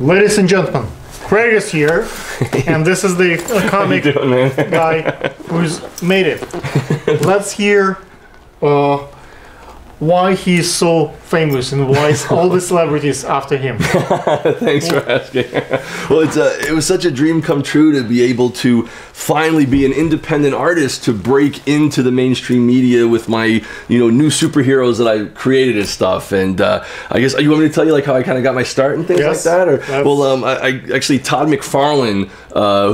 Ladies and gentlemen, Craig is here, and this is the comic guy who's made it. Let's hear why he's so famous and why all the celebrities after him. Thanks for asking. Well, it was such a dream come true to be able to finally be an independent artist, to break into the mainstream media with my new superheroes that I created and stuff. And I guess you want me to tell you like how I kind of got my start and things like that? Or well, I actually Todd McFarlane,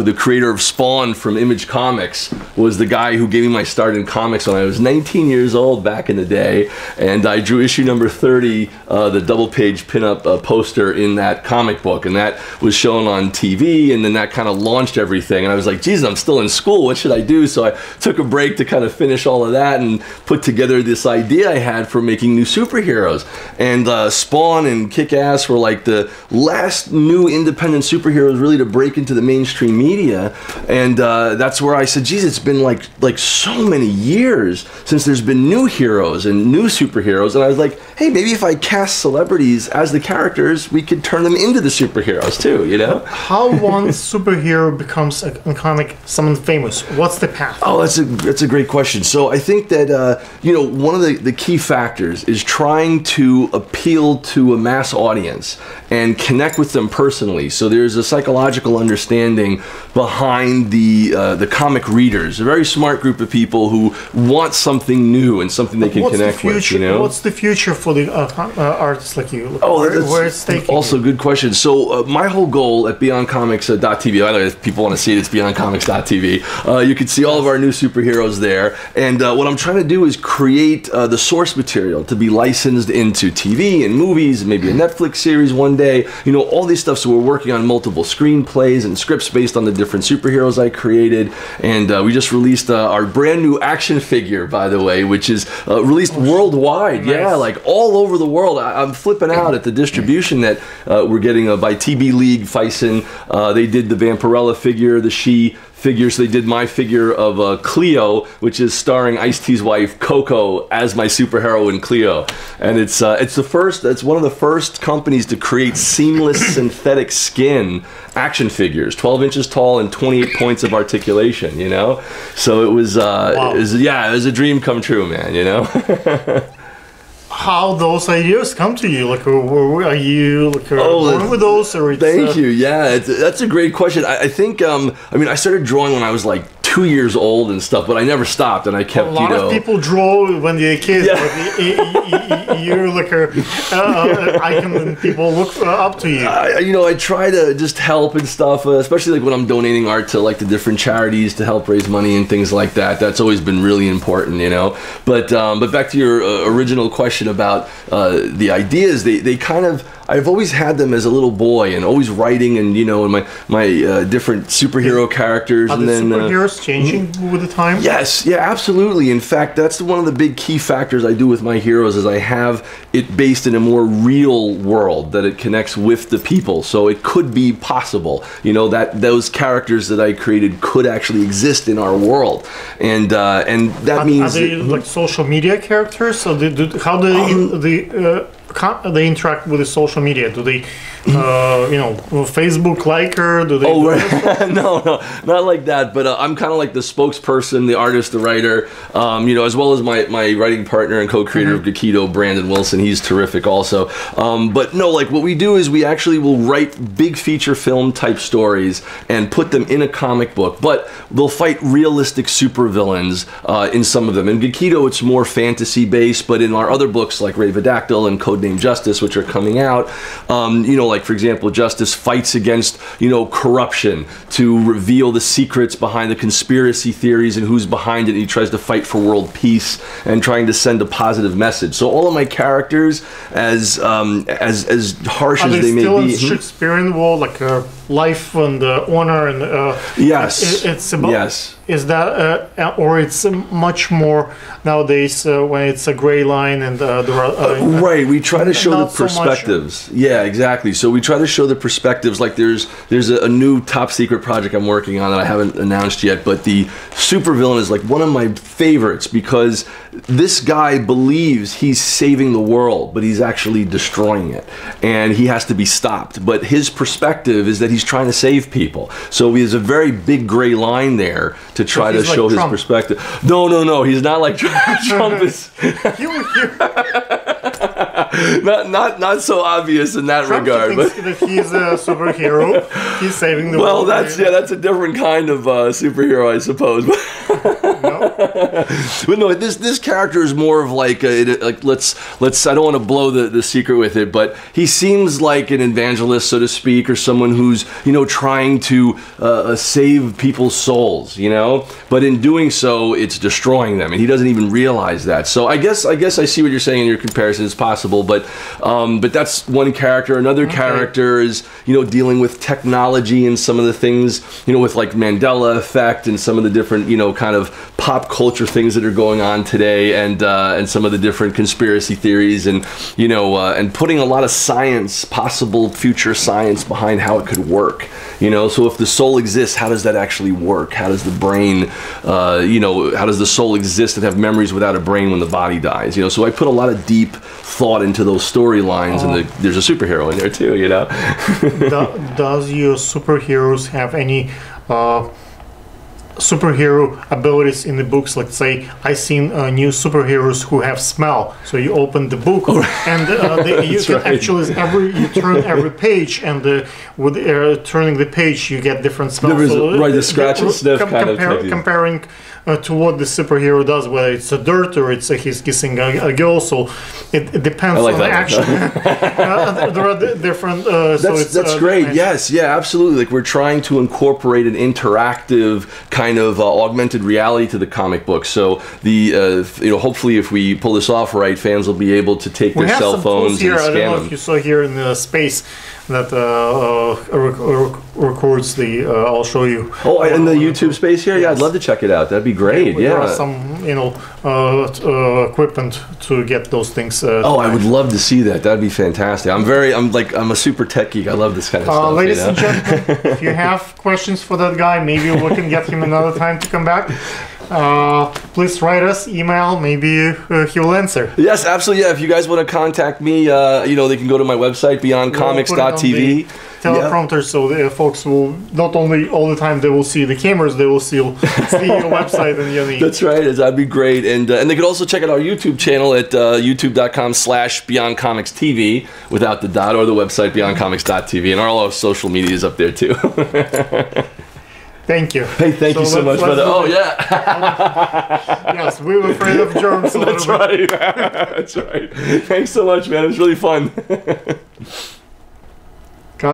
the creator of Spawn from Image Comics, was the guy who gave me my start in comics when I was 19 years old back in the day. And I drew issue number 30, the double-page pinup poster in that comic book, and that was shown on TV, and then that kind of launched everything. And I was like, geez, I'm still in school, what should I do? So I took a break to kind of finish all of that and put together this idea I had for making new superheroes. And Spawn and Kick-Ass were like the last new independent superheroes really to break into the mainstream media. And that's where I said, geez, it's been like so many years since there's been new heroes and new superheroes, and I was like, hey, maybe if I cast celebrities as the characters, we could turn them into the superheroes too, How one superhero becomes a comic someone famous? What's the path? Oh, that's a great question. So I think that one of the key factors is trying to appeal to a mass audience and connect with them personally. So there's a psychological understanding behind the comic readers, a very smart group of people who want something new and something they can connect with. What's the future for the artists like you? Oh, where it's taking also you? a good question. So my whole goal at BeyondComics.tv, by the way, if people want to see it, it's BeyondComics.tv. You can see all of our new superheroes there. And what I'm trying to do is create the source material to be licensed into TV and movies, and maybe a Netflix series one day. All these stuff. So we're working on multiple screenplays and scripts based on the different superheroes I created. And we just released our brand new action figure, by the way, which is released worldwide. Nice. Yeah, like all over the world. I'm flipping out at the distribution that we're getting by TB League Fison. They did the Vampirella figure, the She figures. They did my figure of Cleo, which is starring Ice-T's wife Coco as my superheroine Cleo, and it's one of the first companies to create seamless synthetic skin action figures, 12 inches tall and 28 points of articulation. So it was wow. It was a dream come true, man. How those ideas come to you? Like, are you born with those? Or thank you. Yeah, that's a great question. I think, I started drawing when I was like 2 years old and stuff, but I never stopped, and I kept, A lot of people draw when they're kids, yeah. But you're like an icon and people look up to you. I try to just help and stuff, especially like when I'm donating art to like the different charities to help raise money and things like that. That's always been really important, But back to your original question about the ideas, they kind of, I've always had them as a little boy and always writing and and my different superhero characters. Are and the then superheroes changing with the time? Yes, yeah, absolutely. In fact, that's one of the big key factors I do with my heroes is I have it based in a more real world, that it connects with the people. So it could be possible, that those characters that I created could actually exist in our world, and that means are they like social media characters? So how do they interact with the social media? Do they, Facebook liker? Do they? Oh, right. No, not like that. But I'm kind of like the spokesperson, the artist, the writer, as well as my writing partner and co-creator of Gekido, Brandon Wilson. He's terrific also. But no, like what we do is we actually will write big feature film type stories and put them in a comic book. But they'll fight realistic supervillains in some of them. In Gekido, it's more fantasy based, but in our other books like Ravedactyl and Codename Justice, which are coming out, like for example, Justice fights against, corruption to reveal the secrets behind the conspiracy theories and who's behind it. And he tries to fight for world peace and trying to send a positive message. So all of my characters, as harsh as they may be, still in Shakespearean world, like life and honor and yes, it's about yes. is that, or it's much more nowadays when it's a gray line and there are... right, we try to show the not so much- perspectives. Yeah, exactly. So we try to show the perspectives. Like there's a new top secret project I'm working on that I haven't announced yet, but the supervillain is like one of my favorites because this guy believes he's saving the world, but he's actually destroying it, and he has to be stopped. But his perspective is that he's trying to save people. So there's a very big gray line there to try to he's like show his Trump. perspective. No, he's not like Trump. Trump is not so obvious in that Trump regard. thinks But that he's a superhero. He's saving the well, world. that's a different kind of superhero, I suppose. No? But no, this character is more of like let's I don't want to blow the secret with it, but he seems like an evangelist, so to speak, or someone who's trying to save people's souls, but in doing so it's destroying them, and he doesn't even realize that. So I guess I see what you're saying in your comparison. It's possible, but that's one character. Another character is dealing with technology and some of the things with like Mandela effect and some of the different kind of pop culture things that are going on today, and some of the different conspiracy theories, and and putting a lot of science, possible future science, behind how it could work. So if the soul exists, how does that actually work? How does the brain, how does the soul exist and have memories without a brain when the body dies? So I put a lot of deep thought into those storylines, and there's a superhero in there too. Does your superheroes have any superhero abilities in the books? Let's say I seen new superheroes who have smell. So you open the book and you can actually you turn every page, and with turning the page you get different smells. Right, the scratch and sniff kind of technique. Comparing to what the superhero does, whether it's a dirt or it's he's kissing a girl. So it depends on the action. There are different. That's great. Yes, yeah, absolutely. Like we're trying to incorporate an interactive kind of augmented reality to the comic book. So the hopefully if we pull this off right, fans will be able to take their cell phones and scan them. I don't know if you saw here in the space that records the. I'll show you. Oh, in the YouTube space here. Yeah, I'd love to check it out. That'd be great. Yeah. There are some equipment to get those things. I would love to see that. That'd be fantastic. I'm a super tech geek. I love this kind of stuff. Ladies and gentlemen, if you have questions for that guy, maybe we can get him another time to come back. Please write us, email, maybe he will answer. Yes, absolutely. Yeah, if you guys want to contact me, they can go to my website, beyondcomics.tv. Teleprompter, so the folks will not only all the time they will see the cameras, they will see your website and your name. That's right. That'd be great. And they could also check out our YouTube channel at youtube.com/beyondcomicstv without the dot, or the website beyondcomics.tv, and all our social media is up there too. Thank you. Hey, thank you so much, brother. Oh, yeah. Yes, we were afraid of germs. That's right. That's right. Thanks so much, man. It was really fun.